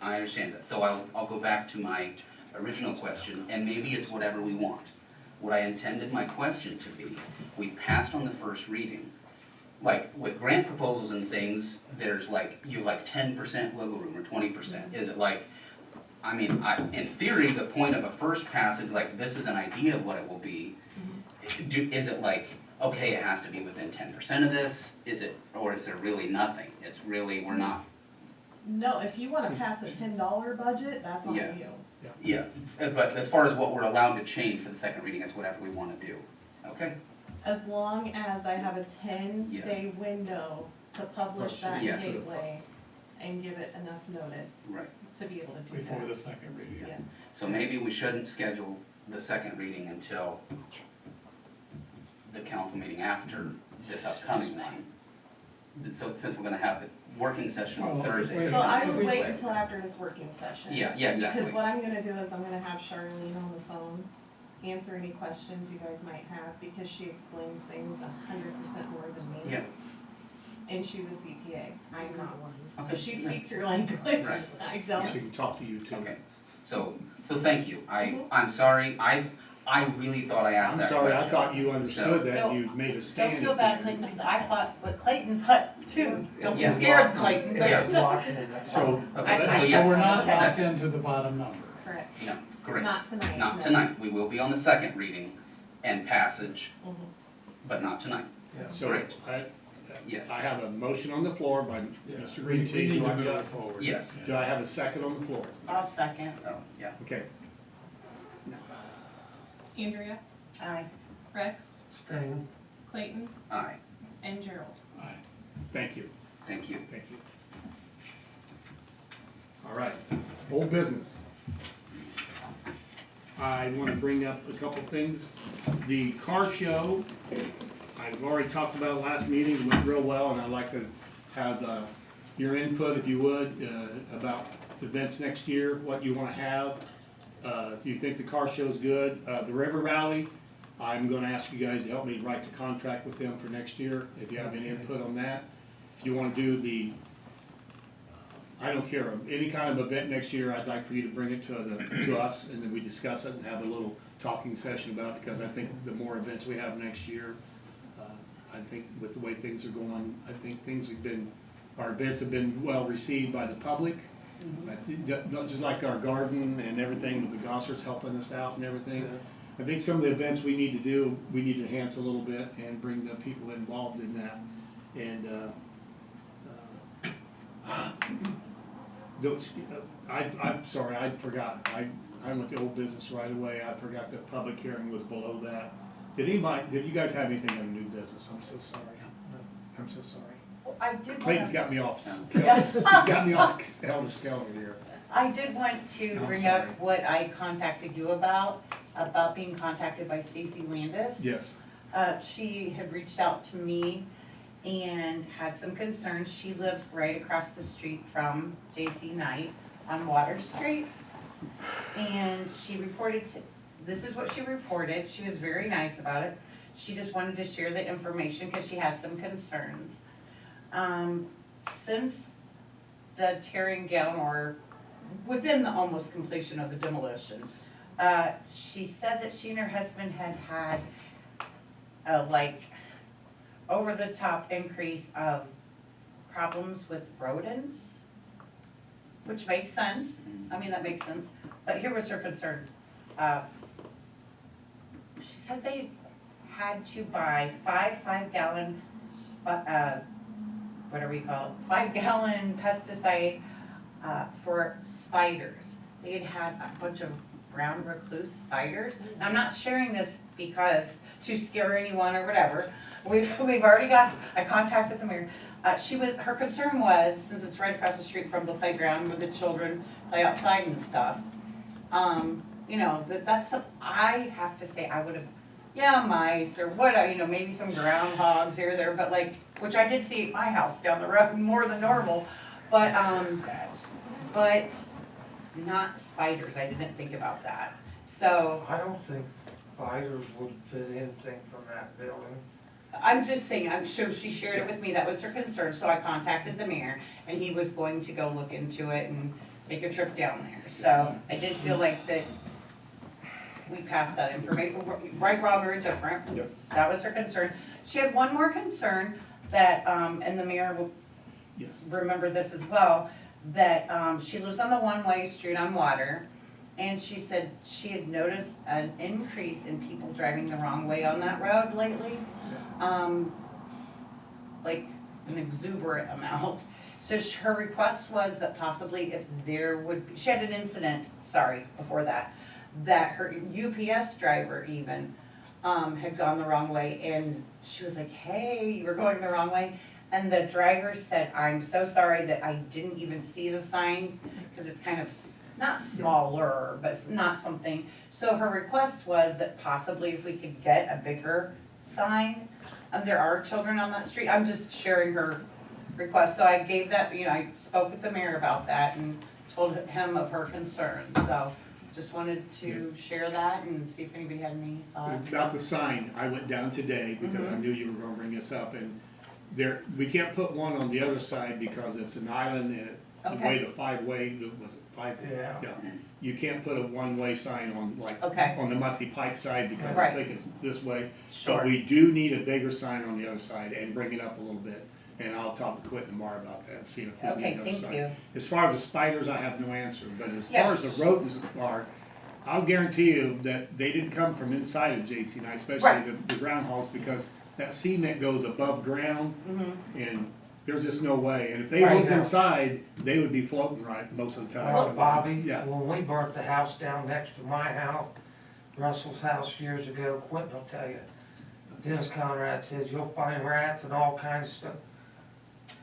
understand that. So I'll go back to my original question, and maybe it's whatever we want. What I intended my question to be, we passed on the first reading. Like with grant proposals and things, there's like, you like 10% wiggle room or 20%. Is it like, I mean, in theory, the point of a first pass is like, this is an idea of what it will be. Is it like, okay, it has to be within 10% of this? Is it, or is there really nothing? It's really, we're not. No, if you wanna pass a $10 budget, that's on Yeah. you. Yeah, but as far as what we're allowed to change for the second reading, it's whatever we wanna do. Okay? As long as I have a 10-day window to publish that Yes. gateway and give it enough notice Right. to be able to do Before that. the second reading. Yes. So maybe we shouldn't schedule the second reading until the council meeting after this upcoming one. So since we're gonna have the working session on Well, Thursday. So I would If we- wait until after this working session. Yeah, exactly. Because what I'm gonna do is I'm gonna have Charlene on the phone, answer any questions you guys might have, because she explains things 100% more than me. Yeah, And she's a CPA, I'm not. So okay. she speaks your language, Right. I don't. She can talk to you too. Okay, so thank you. Mhm. I'm sorry, I really thought I asked I'm that sorry, I question. thought you understood that No. you made a Don't stand. feel bad, Clayton, because I thought what Clayton put too. Don't be Yeah. scared, Clayton, Yeah. but. So, Okay, I- so So yes, we're not locked second. into the bottom number. Correct. No, correct. Not tonight. Not no. tonight. We will be on the second reading and passage, Mhm. but not tonight. so Correct. Yes. I have a motion on the floor by Yeah. Mr. We Green. need to move it forward. Yes. Do I have a second on the floor? I'll second. Oh, yeah. Okay, Andrea, Aye. Rex, Staying. Clayton, Aye. and Gerald. Aye. thank you, Thank you. thank you. All right, old business. I want to bring up a couple things. The car show, I've already talked about it last meeting, it went real well, and I'd like to have your input, if you would, about events next year, what you want to have. If you think the car show's good, the River Rally, I'm gonna ask you guys to help me write the contract with them for next year, if you have any input on that. If you wanna do the, I don't care, any kind of event next year, I'd like for you to bring it to us, and then we discuss it and have a little talking session about it, because I think the more events we have next year, I think with the way things are going, I think things have been, our events have been well received by the public. I think, not just like our garden and everything, with the Gossers helping us out and everything. I think some of the events we need to do, we need to enhance a little bit and bring the people involved in that. And, I'm sorry, I forgot, I went to old business right away, I forgot the public hearing was below that. Did you guys have anything on new business? I'm so sorry. I'm so sorry. I did Clayton's want, got me off, Yes. he's got me off helter skelter here. I did want to I'm bring sorry. up what I contacted you about being contacted by Stacy Landis. Yes, She had reached out to me and had some concerns. She lives right across the street from J.C. Knight on Water Street. And she reported, this is what she reported. She was very nice about it. She just wanted to share the information because she had some concerns. Since the tearing down or within the almost completion of the demolition, she said that she and her husband had a like over-the-top increase of problems with rodents, which makes sense. I mean, that makes sense. But here was her concern. She said they had to buy 5-gallon, what do we call it? 5-gallon pesticide for spiders. They had had a bunch of brown recluse spiders. And I'm not sharing this because to scare anyone or whatever. We've already got, I contacted the mayor. Her concern was, since it's right across the street from the playground where the children play outside and stuff, you know, that's some, I have to say, I would have, yeah, mice or what, you know, maybe some groundhogs here or there, but like, which I did see at my house down the road more than normal, but not spiders, I didn't think about that, so. I don't think spiders would fit anything from that building. I'm just saying, I'm sure she shared it with me, that was her concern, so I contacted the mayor, and he was going to go look into it and make a trip down there, so I did feel like that we passed that information, right, wrong, or indifferent. Yep. That was her concern. She had one more concern that, and the mayor will Yes. remember this as well, that, she lives on the one-way street on Water, and she said she had noticed an increase in people driving the wrong way on that road lately. Like an exuberant amount. So her request was that possibly if there would be, she had an incident, sorry, before that, that her UPS driver even, had gone the wrong way, and she was like, hey, you were going the wrong way. And the driver said, I'm so sorry that I didn't even see the sign, because it's kind of, not smaller, but it's not something. So her request was that possibly if we could get a bigger sign. There are children on that street. I'm just sharing her request. So I gave that, you know, I spoke with the mayor about that and told him of her concerns. So just wanted to share that and see if anybody had any thoughts. About the sign, I went down today because I knew you were gonna bring this up, and there, we can't put one on the other side because it's an island and the way the five-way, was it five? Yeah. You can't put a one-way sign on, like, Okay. on the Muncie Pike side because I Right. think it's this way. Sure. But we do need a bigger sign on the other side and bring it up a little bit. And I'll talk to Quentin tomorrow about that and see if we can Okay, get another thank sign. you. As far as the spiders, I have no answer, but as Yeah. far as the rodents are, I'll guarantee you that they didn't come from inside of JC and I, especially Right. the groundhogs, because that cement goes above ground and there's just no way. And if they Right. looked inside, they would be floating right most of the time. Well, Bobby, Yeah. when we burnt the house down next to my house, Russell's house years ago, Quentin will tell you, Dennis Conrad says you'll find rats and all kinds of stuff.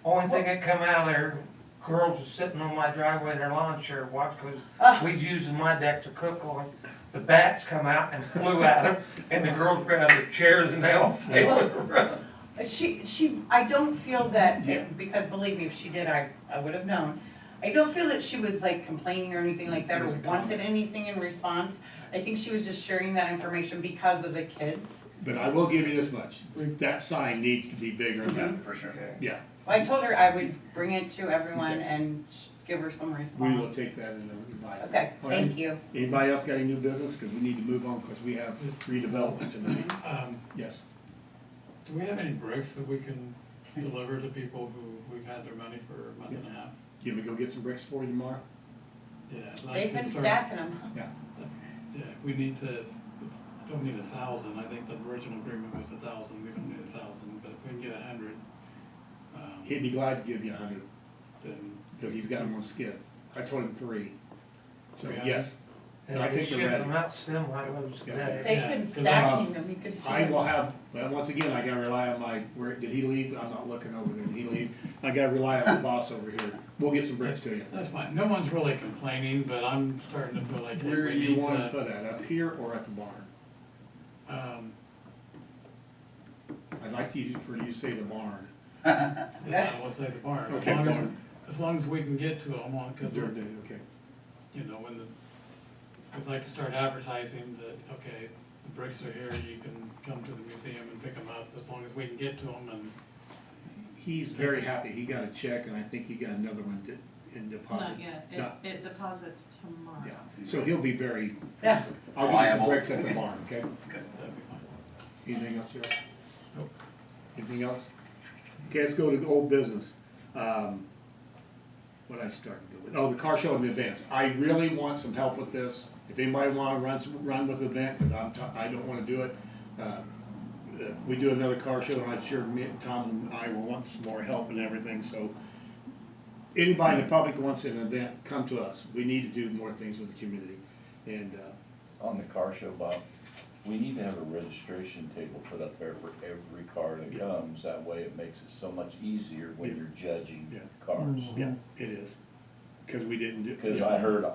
Only thing that come out of there, girls was sitting on my driveway in their lawn chair watching, cause we'd using my deck to cook on. The bats come out and flew at them, and the girls grabbed their chairs and they all flew around. I don't feel that, Yeah. because believe me, if she did, I would have known. I don't feel that she was like complaining or anything like that, It or was a comment. wanted anything in response. I think she was just sharing that information because of the kids. But I will give you this much, that sign needs to be bigger and better. For sure. Yeah, Well, I told her I would bring it to everyone and give her some response. we will take that into advisement. Okay, All right. thank you. Anybody else got any new business? Cause we need to move on, cause we have redevelopment tonight. Yes. Do we have any bricks that we can deliver to people who we've had their money for a month and a half? You want me to go get some bricks for you tomorrow? Yeah, I'd like They've to been start- stacking them. Yeah, we need to, don't need 1,000, I think the original agreement was 1,000, we don't need 1,000, but if we can get 100, He'd be glad to give you 100, then. cause he's got them on skid. I told him 3. So, 300? yes, And I they think they're ship ready. them out semi loads Yeah. today. They've Yeah, been 'cause stacking them, you could see I will them. have, well, once again, I gotta rely on did he leave? I'm not looking over there, did he leave? I gotta rely on the boss over here. We'll get some bricks to you. That's fine, no one's really complaining, but I'm starting to feel like we Where do you need wanna to, put that, up here or at the barn? I'd like for you to say the barn. yeah, we'll say the barn, Okay, barn. as long as we can get to them, because They're they're, new, okay. you know, we'd like to start advertising that, okay, the bricks are here, you can come to the museum and pick them up, as long as we can get to them, and He's very happy, he got a check, and I think he got another one in deposit. Not yet, No. it deposits tomorrow. Yeah, so he'll be very. Yeah. I'll give you some Reliable. bricks at the barn, okay? Okay, that'd be fine. Anything else, Joe? Nope. Anything else? Okay, let's go to old business. What I started doing, oh, the car show and the events. I really want some help with this. If anybody wanna run with the event, cause I don't wanna do it. If we do another car show, I'm sure me and Tom and I will want some more help and everything, so. Anybody in the public who wants an event, come to us. We need to do more things with the community. And, On the car show, Bob, we need to have a registration table put up there for every car that comes. That way it makes it so much easier when you're judging Yeah. cars. yeah, it is. Cause we didn't do. Because I heard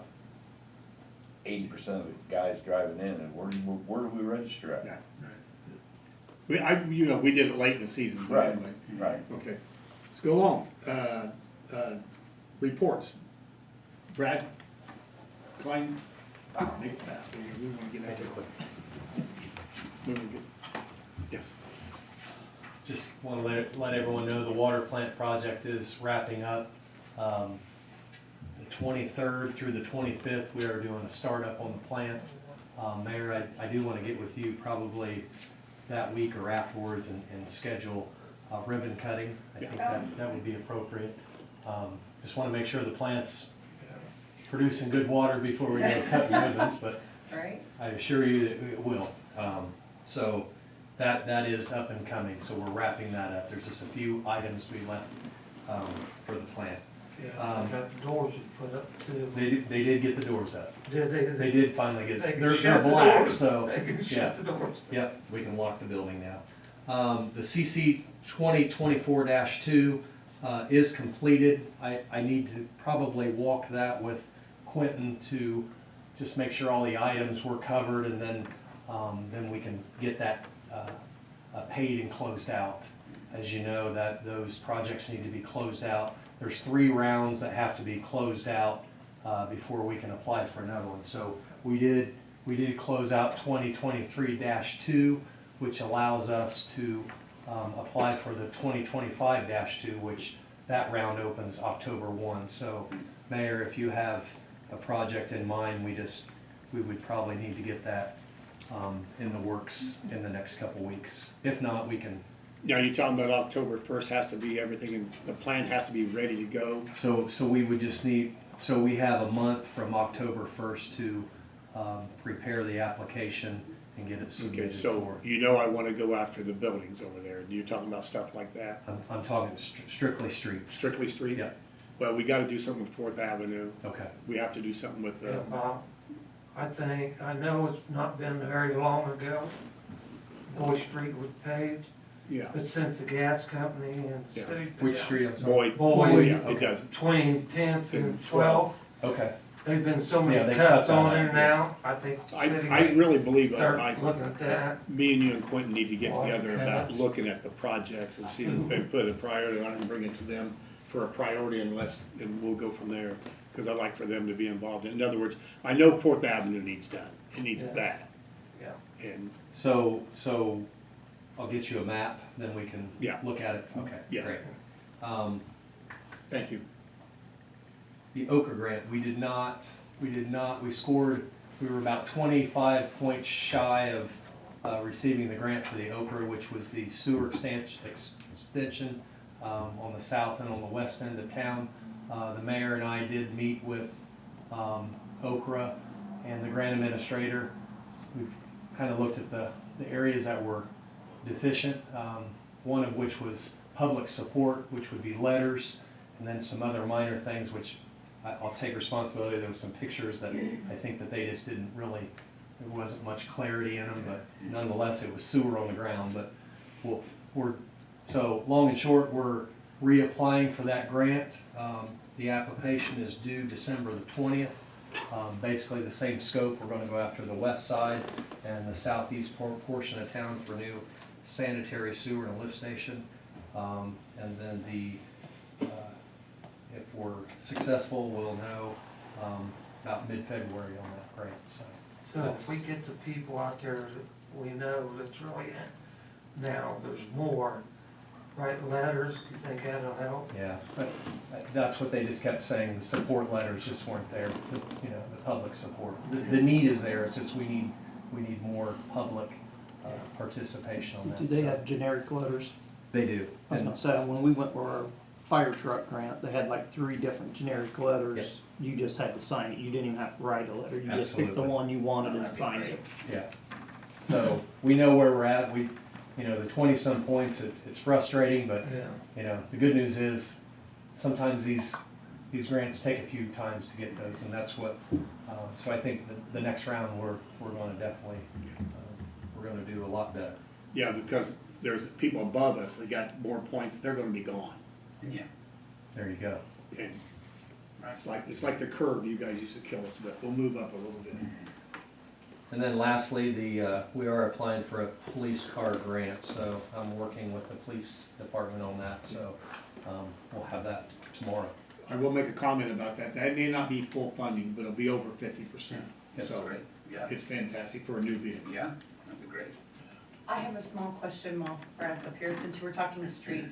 80% of the guys driving in, and where do we register at? Yeah, right. We did it late in the season, but Right. anyway. Right. Okay, let's go along. Reports. Brad? Klein? Make it fast, we wanna get out of here. Yes. Just want to let everyone know the water plant project is wrapping up. The 23rd through the 25th, we are doing a startup on the plant. Mayor, I do want to get with you probably that week or afterwards and schedule ribbon cutting. I think that would be appropriate. Just want to make sure the plant's producing good water before we go cutting ribbons, but Right? I assure you that it will. So that is up and coming, so we're wrapping that up. There's just a few items we left for the plant. Yeah, they got the doors put up too. They did get the doors up. Did they? They did finally get, They can they're shut the black, doors. so, They can yeah. shut the doors. Yep, we can lock the building now. The CC 2024-2 is completed. I need to probably walk that with Quentin to just make sure all the items were covered, and then we can get that paid and closed out. As you know, that those projects need to be closed out. There's 3 rounds that have to be closed out before we can apply for another one. So we did close out 2023-2, which allows us to apply for the 2025-2, which that round opens October 1. So Mayor, if you have a project in mind, we would probably need to get that in the works in the next couple weeks. If not, we can. Now, you're talking about October 1st has to be everything, and the plan has to be ready to go. So we would just need, so we have a month from October 1st to prepare the application and get it Okay, submitted so for. you know I wanna go after the buildings over there. You're talking about stuff like that? I'm talking strictly streets. Strictly street? Yeah. Well, we gotta do something with Fourth Avenue. Okay. We have to do something with, Yeah, Bob, I know it's not been very long ago, Boyd Street was paved, yeah, but since the gas company and Yeah. city. Which street, I'm sorry? Boyd. Boyd. Yeah, it Okay. does. Between 10th and 12th, Okay. there've been so Yeah, many they cut cuts that on out, there now, I think the I city really believe, start looking at that. me and you and Quentin need to get Water together about cuts. looking at the projects and see if they put a priority on it and bring it to them for a priority and we'll go from there. Cause I'd like for them to be involved. In other words, I know Fourth Avenue needs done. It needs Yeah. bad. Yeah. And, So I'll get you a map, then we can Yeah. look at it. Okay, Yeah. great. thank you. The Okra grant, we scored, we were about 25 points shy of receiving the grant for the Okra, which was the sewer extension on the south and on the west end of town. The mayor and I did meet with Okra and the grant administrator. We've kind of looked at the areas that were deficient, one of which was public support, which would be letters, and then some other minor things, which I'll take responsibility. There were some pictures that I think that they just didn't really, there wasn't much clarity in them, but nonetheless, it was sewer on the ground. But so long and short, we're reapplying for that grant. The application is due December the 20th. Basically the same scope. We're going to go after the west side and the southeast portion of town for new sanitary sewer and lift station. And then if we're successful, we'll know about mid-February on that grant. So if we get the people out there that we know that's really, now there's more, write letters, do you think that'll help? Yeah, but that's what they just kept saying, the support letters just weren't there, to, you know, the public support. The need is there, it's just we need more public participation on that. Do they so- have generic letters? They do. I was gonna say, when we went for our fire truck grant, they had like 3 different generic letters. Yes. You just had to sign it, you didn't even have to write a letter, you just picked the Absolutely. one you wanted and signed it. Yeah. So we know where we're at. We, you know, the 20-some points, it's frustrating, but, Yeah. you know, the good news is sometimes these grants take a few times to get those, and that's what, so I think the next round, we're gonna definitely, we're gonna do a lot better. Yeah, because there's people above us that got more points, they're gonna be gone. Yeah. There you go. And it's like the curve you guys used to kill us with, we'll move up a little bit. And then lastly, we are applying for a police car grant, so I'm working with the police department on that, so, we'll have that tomorrow. I will make a comment about that, that may not be full funding, but it'll be over 50%. Yes. So Great, yeah, it's fantastic for a new vehicle. yeah, that'd be great. I have a small question while Brad's up here, since you were talking streets.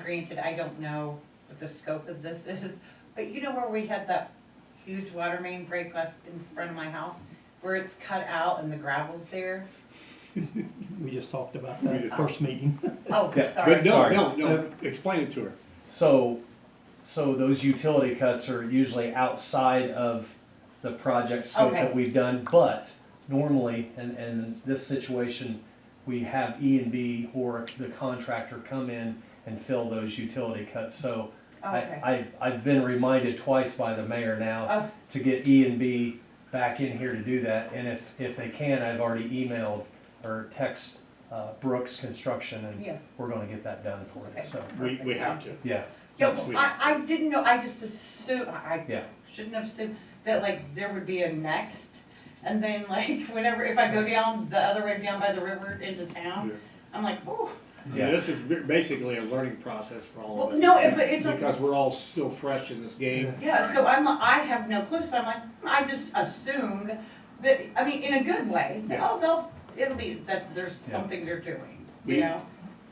Granted, I don't know what the scope of this is, but you know where we had that huge water main break last in front of my house? Where it's cut out and the gravel's there? We just talked about We that just- first meeting. Oh, Yeah, sorry. But no, Sorry. no, explain it to her. So those utility cuts are usually outside of the project scope Okay. that we've done, but normally, in this situation, we have E&B or the contractor come in and fill those utility cuts. So Okay. I've been reminded twice by the mayor now Oh. to get E&B back in here to do that, and if they can, I've already emailed or text Brooks Construction, and Yeah. we're gonna get that done for you, so, We have to. yeah. Yeah, that's- well, I didn't know, I just assumed, I Yeah. shouldn't have assumed that like there would be a next. And then like whenever, if I go down the other way down by the river into town, Yeah. I'm like, oh, Yeah. This is basically a learning process for all of us. Well, no, but it's a- Because we're all still fresh in this game. yeah, so I have no clue, so I'm like, I just assumed that, I mean, in a good way, that, Yeah. oh, it'll be, that there's Yeah. something they're doing, We- you know?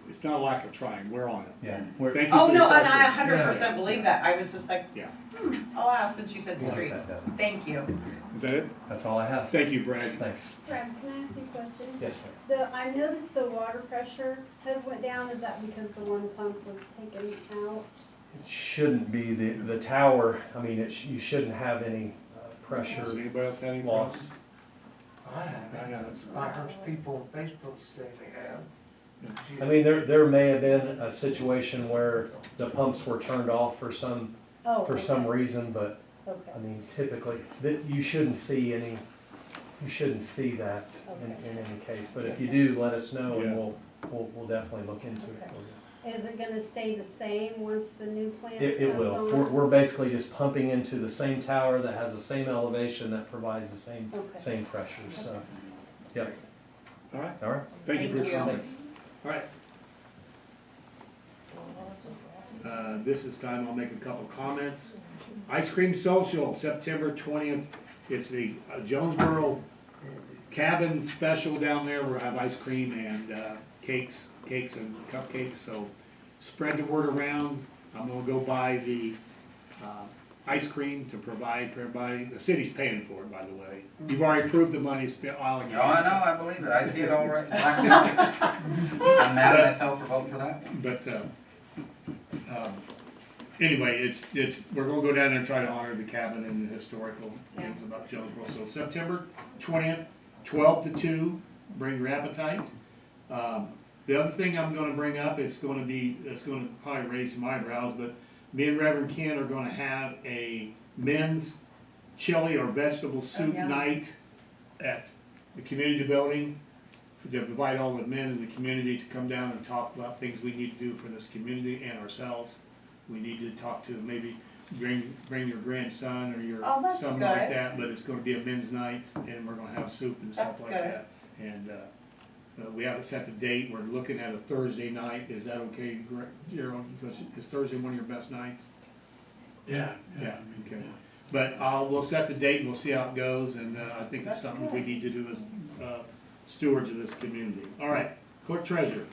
It's not a lack of trying, we're on it. Yeah, we're, Thank you Oh, for your no, and I question. 100% believe that, I was just like, Yeah. oh wow, since you said we'll street, get that done. thank you. Is that it? That's all I have. Thank you, Brad. Thanks. Brad, can I ask you a question? Yes, sir. I noticed the water pressure has went down, is that because the one pump was taken out? It shouldn't be the tower, I mean, you shouldn't have any pressure Does anybody else have any loss. I haven't. I heard people on Facebook say they have. I mean, there may have been a situation where the pumps were turned off for some reason, but Okay, I mean, typically, that you shouldn't see that in any case, but if you do, let us know and we'll definitely look into it for you. is it gonna stay the same once the new plant comes It will, on? we're basically just pumping into the same tower that has the same elevation that provides the same, Okay. same pressure, so, yep, All right, all right. thank you for Thank your you. comments. All right. This is time I'll make a couple comments. Ice Cream Social, September 20th. It's the Jonesboro Cabin Special down there. We'll have ice cream and cakes and cupcakes, so spread the word around. I'm gonna go buy the ice cream to provide for everybody. The city's paying for it, by the way. You've already approved the money, it's been allocated. Oh, I know, I believe it, I see it all right, black and white. I'm mad at myself for voting for that. But, anyway, we're gonna go down there and try to honor the cabin and the historical things about Jonesboro. So September 20th, 12 to 2, bring your appetite. The other thing I'm gonna bring up, it's gonna probably raise some eyebrows, but me and Reverend Ken are gonna have a men's chili or vegetable soup yeah. night at the community building, to invite all the men in the community to come down and talk about things we need to do for this community and ourselves. We need to talk to, maybe bring your grandson or your Oh, that's something like good. that, but it's gonna be a men's night, and we're gonna have soup and stuff That's like good. that. And, we haven't set the date, we're looking at a Thursday night, is that okay, Gerald? Because is Thursday one of your best nights? Yeah. Yeah, okay. But we'll set the date and we'll see how it goes, and I think it's That's something we good. need to do as stewards of this community. All right, clerk treasurer.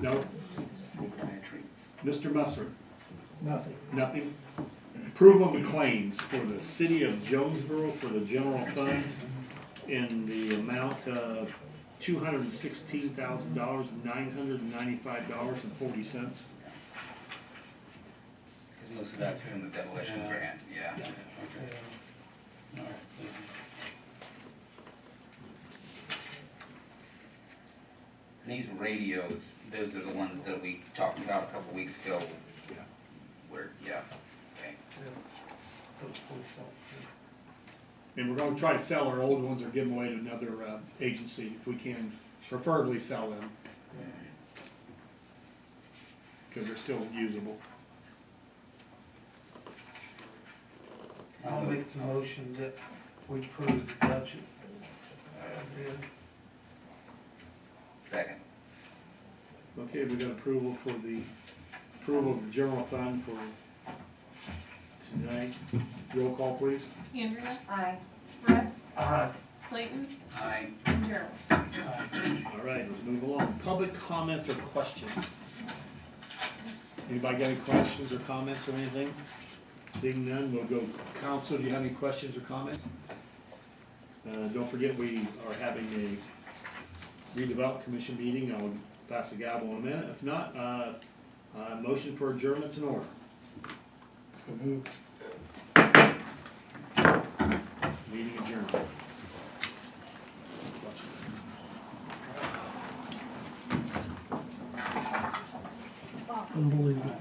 No. No? Treats. Mr. Musser? Nothing. Nothing? Approval of the claims for the city of Jonesboro for the general fund in the amount of $216,000, $995.40. Most of that's from the demolition Yeah. grant, yeah. Okay. All right, thank you. These radios, those are the ones that we talked about a couple weeks ago. Yeah. Where, yeah, okay. And we're gonna try to sell our old ones or give them away to another agency if we can, preferably sell them. Because they're still usable. I'll make the motion that we approve the budget. Second. Okay, we got approval for the, approval of the general fund for tonight. Roll call, please. Andrea, Aye. Rex, Aye. Clayton, Aye. and Gerald. All right, let's move along. Public comments or questions? Anybody got any questions or comments or anything? Seeing none, we'll go. Council, do you have any questions or comments? Don't forget, we are having a redevelopment commission meeting. I'll pass the gavel in a minute. If not, motion for adjournment's in order. So move. Meeting adjourned. Unbelievable.